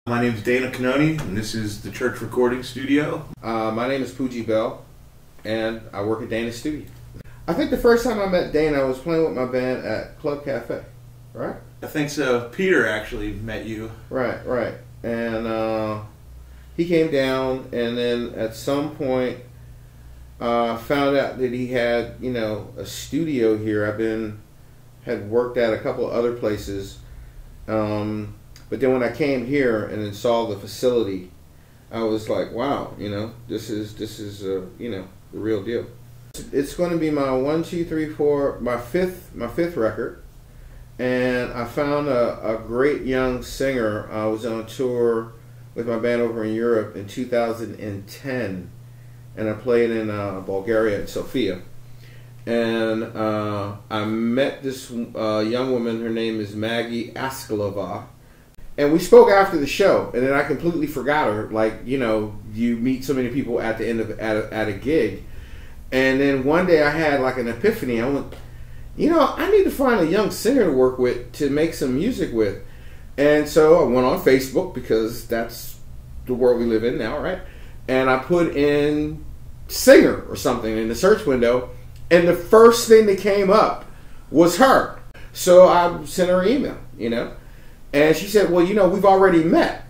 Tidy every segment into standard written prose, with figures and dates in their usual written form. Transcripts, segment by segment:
My name is Dana Cannone, and this is the Church Recording Studio. My name is Poogie Bell, and I work at Dana's studio. I think the first time I met Dana, I was playing with my band at Club Cafe, right? I think so. Peter actually met you. Right. And he came down, and then at some point found out that he had, a studio here. Had worked at a couple of other places. But then when I came here and then saw the facility, I was like, wow, this is the real deal. It's going to be my my fifth record, and I found a great young singer. I was on tour with my band over in Europe in 2010, and I played in Bulgaria and Sofia. And I met this young woman. Her name is Maggie Askalova. And we spoke after the show, and then I completely forgot her. Like, you meet so many people at the end of at a gig. And then one day I had like an epiphany. I went, I need to find a young singer to work with to make some music with. And so I went on Facebook, because that's the world we live in now, right? And I put in singer or something in the search window, and the first thing that came up was her. So I sent her an email, And she said, well, we've already met.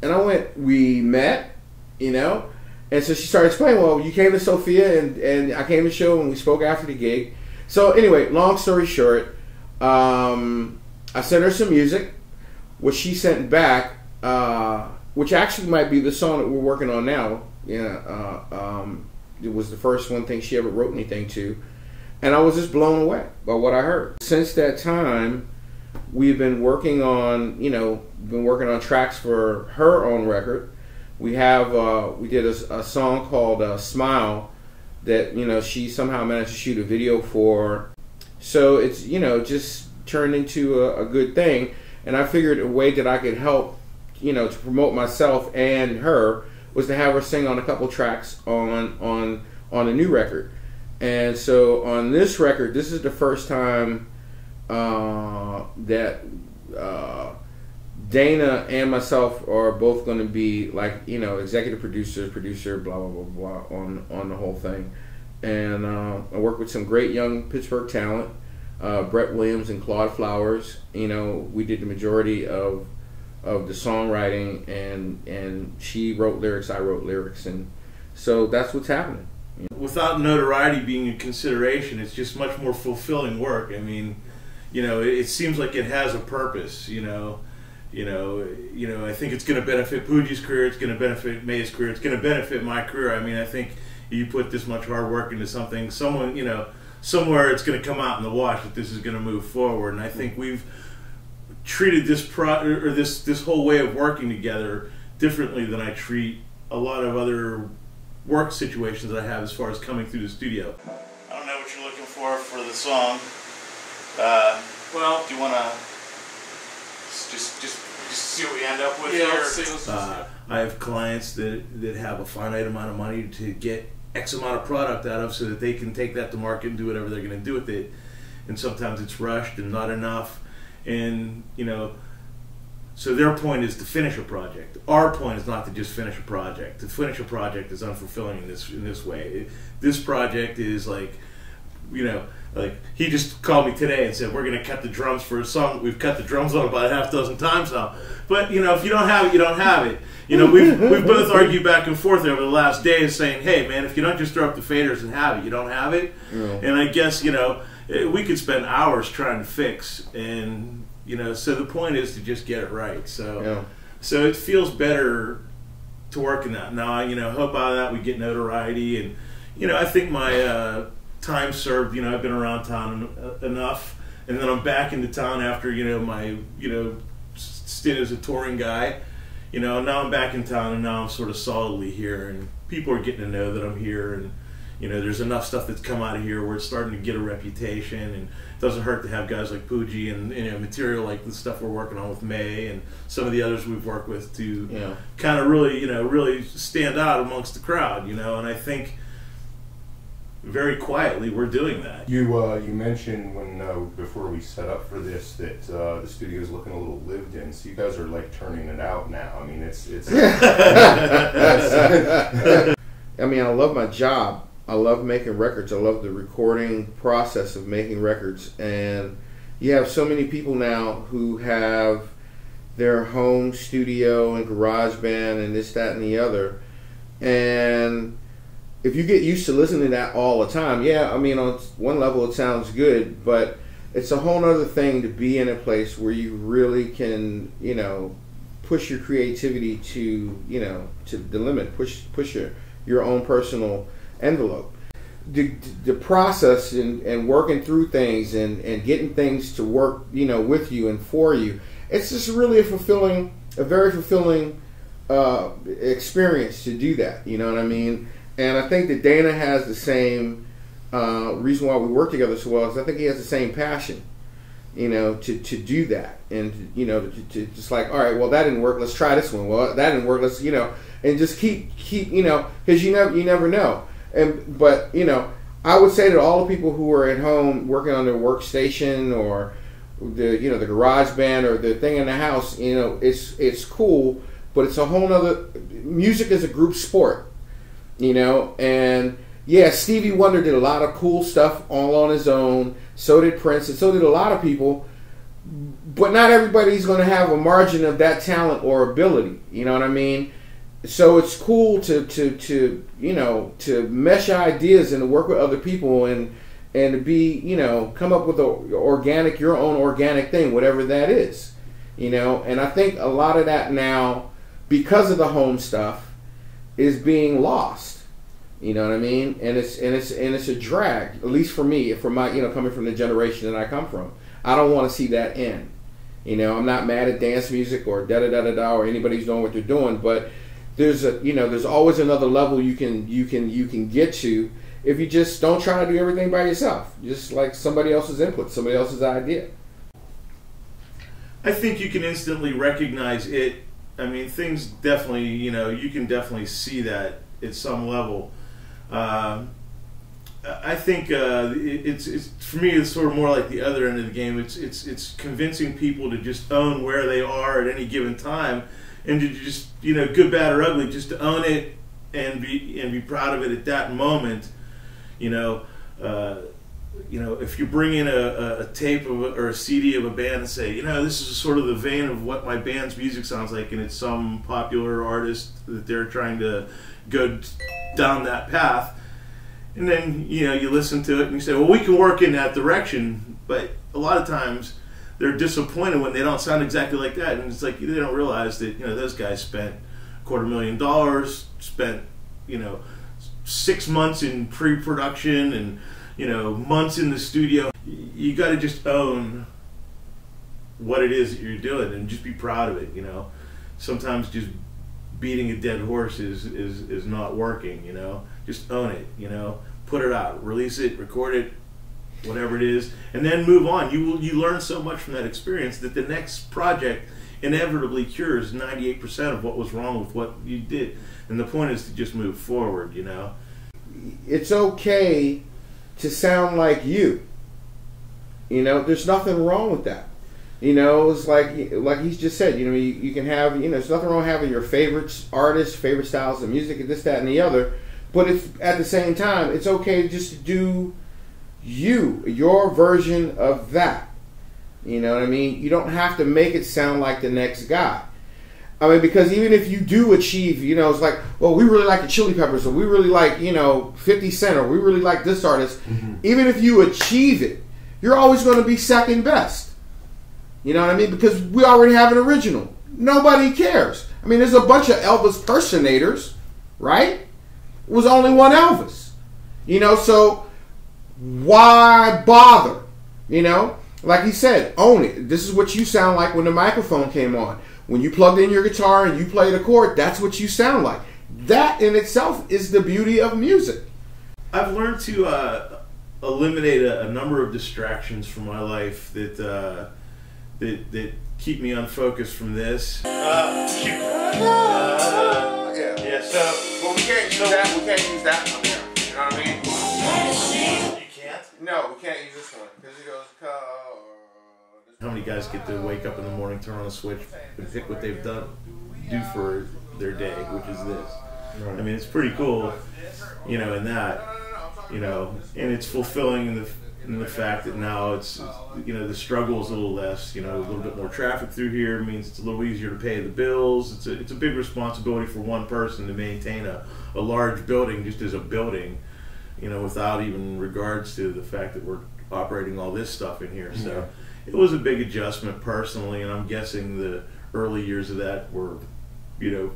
And I went, we met, And so she started explaining, well, you came to Sofia, and I came to the show, and we spoke after the gig. So anyway, long story short, I sent her some music, which she sent back, which actually might be the song that we're working on now. It was the first thing she ever wrote anything to. And I was just blown away by what I heard. Since that time, we've been working on, tracks for her own record. We did a song called Smile that, she somehow managed to shoot a video for. So it's, just turned into a good thing. And I figured a way that I could help, to promote myself and her was to have her sing on a couple tracks on a new record. And so on this record, this is the first time that Dana and myself are both going to be executive producer, blah blah blah blah on the whole thing. And I work with some great young Pittsburgh talent, Brett Williams and Claude Flowers. We did the majority of the songwriting, and she wrote lyrics, I wrote lyrics, and so that's what's happening. Without notoriety being a consideration, it's just much more fulfilling work. I mean, it seems like it has a purpose. I think it's going to benefit Poogie's career. It's going to benefit May's career. It's going to benefit my career. I mean, I think you put this much hard work into something, somewhere it's going to come out in the wash that this is going to move forward. And I think we've treated this this whole way of working together differently than I treat a lot of other work situations that I have as far as coming through the studio. I don't know what you're looking for the song. Well, do you want to just see what we end up with here? I have clients that have a finite amount of money to get X amount of product out of, so that they can take that to market and do whatever they're going to do with it. And sometimes it's rushed and not enough. And so their point is to finish a project. Our point is not to just finish a project. To finish a project is unfulfilling in this way. This project is like he just called me today and said, we're going to cut the drums for a song. We've cut the drums on about half dozen times now. But, if you don't have it, you don't have it. We've both argued back and forth over the last days saying, hey, man, if you don't just throw up the faders and have it, you don't have it. Yeah. And I guess, we could spend hours trying to fix. And, so the point is to just get it right. So, yeah. So it feels better to work in that. Now, hope out of that we get notoriety. And, I think my time served, I've been around town enough, and then I'm back into town after, my, stint as a touring guy. Now I'm back in town, and now I'm sort of solidly here, and people are getting to know that I'm here, and, there's enough stuff that's come out of here where it's starting to get a reputation, and it doesn't hurt to have guys like Poogie and, material like the stuff we're working on with May and some of the others we've worked with to kind of really, really stand out amongst the crowd, and I think very quietly we're doing that. You mentioned when before we set up for this that the studio is looking a little lived in. So you guys are like turning it out now. I mean, it's I mean, I love my job. I love making records. I love the recording process of making records. And you have so many people now who have their home studio and garage band and this, that, and the other. And if you get used to listening to that all the time, yeah, I mean, on one level it sounds good, but it's a whole other thing to be in a place where you really can, you know, push your creativity to, you know, to the limit, push your own personal envelope. The process and working through things and getting things to work, you know, with you and for you, it's just really a very fulfilling experience to do that, you know what I mean? And I think that Dana has the same reason why we work together so well is I think he has the same passion, you know, to do that. And, you know, to just like, all right, well, that didn't work, let's try this one. Well, that didn't work, let's, you know, and just keep you know, because you never know. But, you know, I would say that all the people who are at home working on their workstation or the, you know, the garage band or the thing in the house, you know, it's cool, but it's a whole nother, music is a group sport, you know, and yeah, Stevie Wonder did a lot of cool stuff all on his own, so did Prince, and so did a lot of people, but not everybody's going to have a margin of that talent or ability, you know what I mean? So it's cool to you know, to mesh ideas and to work with other people and to be, you know, come up with your own organic thing, whatever that is, you know. And I think a lot of that now, because of the home stuff, is being lost. You know what I mean? And it's a drag, at least for me, from my, you know, coming from the generation that I come from. I don't want to see that end. You know, I'm not mad at dance music or da da da da da or anybody's doing what they're doing, but there's always another level you can get to if you just don't try to do everything by yourself. Just like somebody else's input, somebody else's idea. I think you can instantly recognize it. I mean, things definitely, you know, you can definitely see that at some level. I think it's for me, it's sort of more like the other end of the game. It's convincing people to just own where they are at any given time, and to just, you know, good, bad, or ugly, just to own it and be proud of it at that moment. You know, if you bring in a tape or a CD of a band and say, you know, this is sort of the vein of what my band's music sounds like, and it's some popular artist that they're trying to go down that path, and then, you know, you listen to it and you say, well, we can work in that direction, but a lot of times they're disappointed when they don't sound exactly like that, and it's like they don't realize that, you know, those guys spent $250,000, spent, you know, 6 months in pre-production and, you know, months in the studio. You got to just own what it is that you're doing and just be proud of it, you know. Sometimes just beating a dead horse is not working, you know. Just own it, you know. Put it out, release it, record it, whatever it is, and then move on. You learn so much from that experience that the next project inevitably cures 98% of what was wrong with what you did. And the point is to just move forward, you know. It's okay to sound like you. You know, there's nothing wrong with that. You know, it's like he's just said, you know, you can have, you know, there's nothing wrong with having your favorite artists, favorite styles of music, and this, that, and the other. But at the same time, it's okay just to do your version of that. You know what I mean? You don't have to make it sound like the next guy. I mean, because even if you do achieve, you know, it's like, well, we really like the Chili Peppers, or we really like, you know, 50 Cent, or we really like this artist. Mm-hmm. Even if you achieve it, you're always going to be second best. You know what I mean? Because we already have an original. Nobody cares. I mean, there's a bunch of Elvis personators, right? It was only one Elvis. You know, so why bother? You know? Like he said, own it. This is what you sound like when the microphone came on. When you plugged in your guitar and you played a chord, that's what you sound like. That in itself is the beauty of music. I've learned to eliminate a number of distractions from my life that keep me unfocused from this. Yeah. So, well, we can't use that. We can't use that one there. You know what I mean? many guys get to wake up in the morning, turn on a switch, and pick what they've do for their day, which is this. Right. I mean, it's pretty cool, you know, in that, you know, and it's fulfilling in the fact that now it's, you know, the struggle is a little less, you know, a little bit more traffic through here. It means it's a little easier to pay the bills. It's a big responsibility for one person to maintain a large building just as a building, you know, without even regards to the fact that we're operating all this stuff in here. So it was a big adjustment personally, and I'm guessing the early years of that were, you know,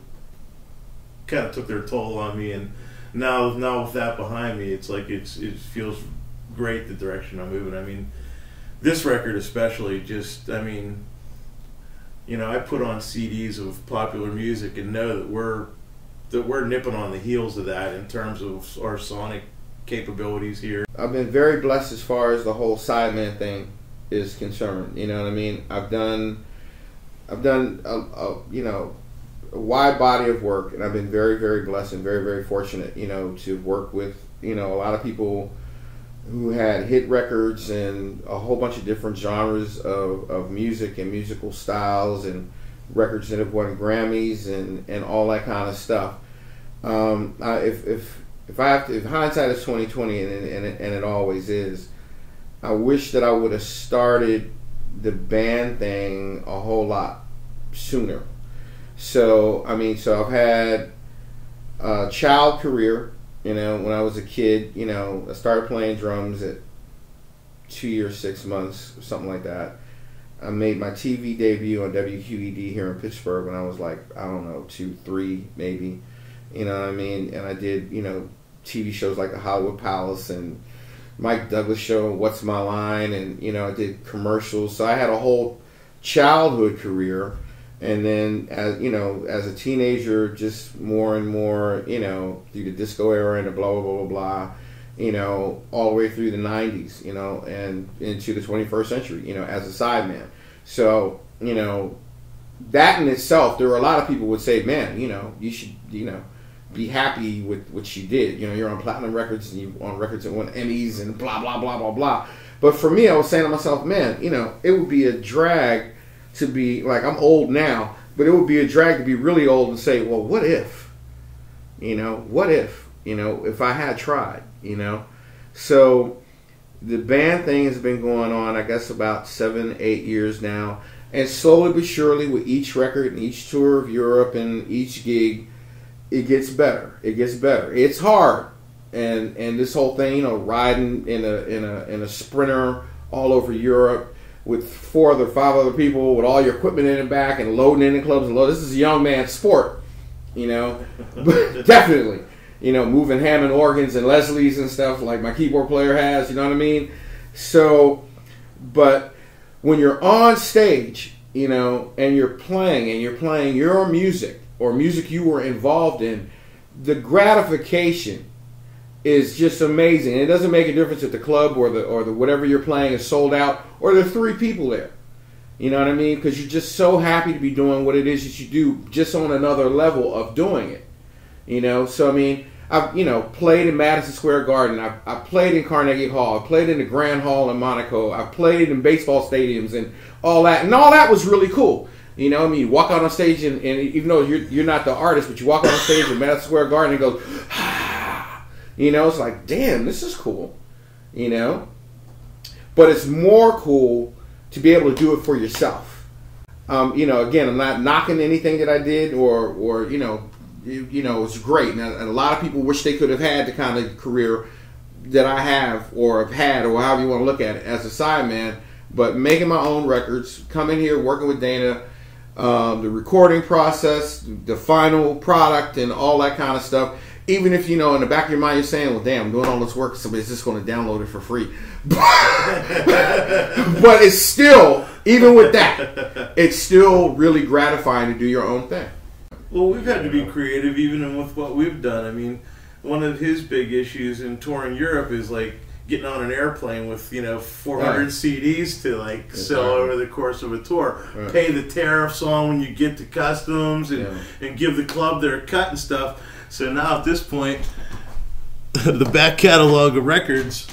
kind of took their toll on me. And now with that behind me, it's like it feels great the direction I'm moving. I mean, this record especially, just, I mean, you know, I put on CDs of popular music and know that we're nipping on the heels of that in terms of our sonic capabilities here. I've been very blessed as far as the whole Sideman thing is concerned. You know what I mean? I've done you know, a wide body of work, and I've been very, very blessed and very, very fortunate, you know, to work with, you know, a lot of people who had hit records and a whole bunch of different genres of music and musical styles, and records that have won Grammys and all that kind of stuff. If hindsight is 20/20, and it always is, I wish that I would have started the band thing a whole lot sooner. So I mean, I've had a child career. You know, when I was a kid, you know, I started playing drums at 2 years, 6 months, something like that. I made my TV debut on WQED here in Pittsburgh when I was like, I don't know, 2, 3 maybe. You know what I mean? And I did, you know, TV shows like the Hollywood Palace and Mike Douglas Show, What's My Line, and, you know, I did commercials. So I had a whole childhood career. And then, as you know, as a teenager, just more and more, you know, through the disco era and the blah, blah, blah, blah, blah, you know, all the way through the 90s, you know, and into the 21st century, you know, as a sideman. So, you know, that in itself, there were a lot of people who would say, man, you know, you should, you know, be happy with what you did. You know, you're on platinum records and you're on records that won Emmys and blah, blah, blah, blah, blah. But for me, I was saying to myself, man, you know, it would be a drag to be, like, I'm old now, but it would be a drag to be really old and say, well, what if? You know, what if? You know, if I had tried, you know? So the band thing has been going on, I guess, about 7, 8 years now. And slowly but surely, with each record and each tour of Europe and each gig, it gets better. It gets better. It's hard. And this whole thing, you know, riding in a Sprinter all over Europe, with 4 or 5 other people with all your equipment in the back and loading in the clubs and this is a young man's sport, you know. Definitely, you know, moving Hammond organs and Leslie's and stuff like my keyboard player has, you know what I mean? So, but when you're on stage, you know, and you're playing your music or music you were involved in, the gratification is just amazing. It doesn't make a difference if the club or the whatever you're playing is sold out or there are 3 people there. You know what I mean? Because you're just so happy to be doing what it is that you do, just on another level of doing it. You know, so I mean, I've, you know, played in Madison Square Garden. I played in Carnegie Hall. I played in the Grand Hall in Monaco. I played in baseball stadiums and all that. And all that was really cool. You know, I mean, you walk out on stage and even though you're not the artist, but you walk out on stage in Madison Square Garden and it goes, you know, it's like, damn, this is cool, you know. But it's more cool to be able to do it for yourself. You know, again, I'm not knocking anything that I did or you know, it's great. And a lot of people wish they could have had the kind of career that I have or have had, or however you want to look at it, as a sideman. But making my own records, coming here, working with Dana, the recording process, the final product, and all that kind of stuff. Even if, you know, in the back of your mind you're saying, well, damn, I'm doing all this work, somebody's just going to download it for free. But it's still, even with that, it's still really gratifying to do your own thing. Well, we've had to be creative even with what we've done. I mean, one of his big issues in touring Europe is, like, getting on an airplane with, you know, 400 CDs to, like, sell over the course of a tour. Right. Pay the tariffs on when you get to customs and give the club their cut and stuff. So now at this point, the back catalog of records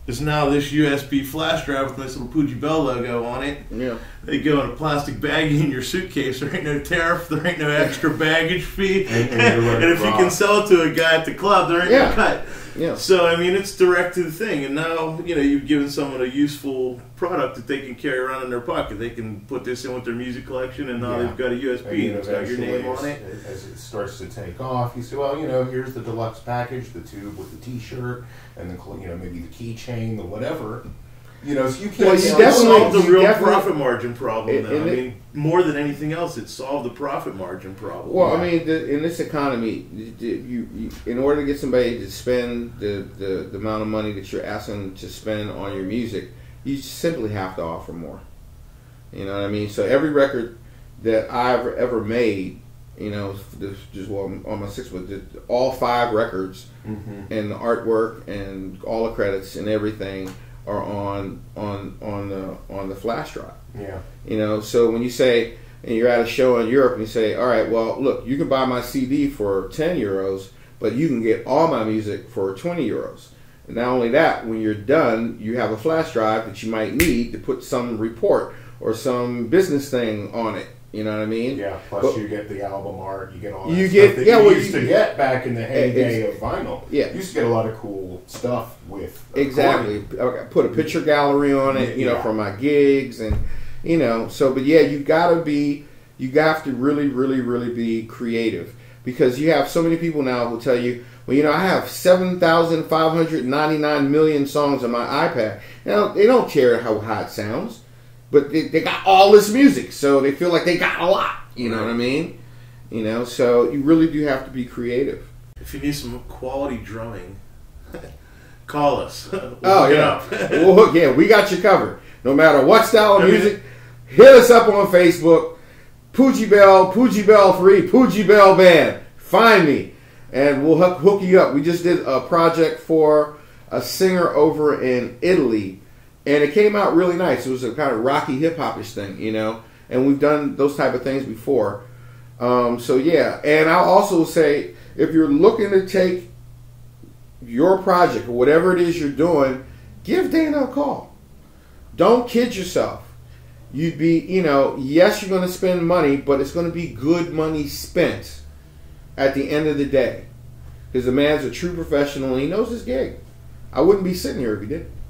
is now this USB flash drive with a nice little Poogie Bell logo on it. Yeah. They go in a plastic baggie in your suitcase. There ain't no tariff. There ain't no extra baggage fee. And if you can sell it to a guy at the club, there ain't no cut. Yeah. So, I mean, it's direct to the thing. And now, you know, you've given someone a useful product that they can carry around in their pocket. They can put this in with their music collection, and now they've got a USB and it's got your name on it. As it starts to take off, you say, well, you know, here's the deluxe package, the tube with the T-shirt, and then, you know, maybe the keychain, the whatever. You know, so you can't solve the real profit margin problem. Though. I mean, more than anything else, it solved the profit margin problem. Well, I mean, in this economy, you in order to get somebody to spend the amount of money that you're asking to spend on your music, you simply have to offer more. You know what I mean? So every record that I've ever made, you know, on my sixth one, all 5 records and the artwork and all the credits and everything are on the flash drive. Yeah. You know, so when you say, and you're at a show in Europe and you say, all right, well, look, you can buy my CD for 10 euros, but you can get all my music for 20 euros. And not only that, when you're done, you have a flash drive that you might need to put some report or some business thing on it. You know what I mean? Yeah. Plus, you get the album art. You get all that stuff that you used to get back in the heyday of vinyl. Yeah. You used to get a lot of cool stuff with. Exactly. Put a picture gallery on it. You know, for my gigs and you know. So, but yeah, you have to really, really, really be creative because you have so many people now who tell you, well, you know, I have 7,599 million songs on my iPad. Now they don't care how hot it sounds. But they got all this music, so they feel like they got a lot. You know what I mean? You know, so you really do have to be creative. If you need some quality drumming, call us. We got you covered. No matter what style of music, hit us up on Facebook. Poogie Bell 3, Poogie Bell Band. Find me, and we'll hook you up. We just did a project for a singer over in Italy. And it came out really nice. It was a kind of rocky hip-hop-ish thing, you know. And we've done those type of things before. So, yeah. And I'll also say, if you're looking to take your project or whatever it is you're doing, give Dana a call. Don't kid yourself. You'd be, you know, yes, you're going to spend money, but it's going to be good money spent at the end of the day. Because the man's a true professional and he knows his gig. I wouldn't be sitting here if he didn't.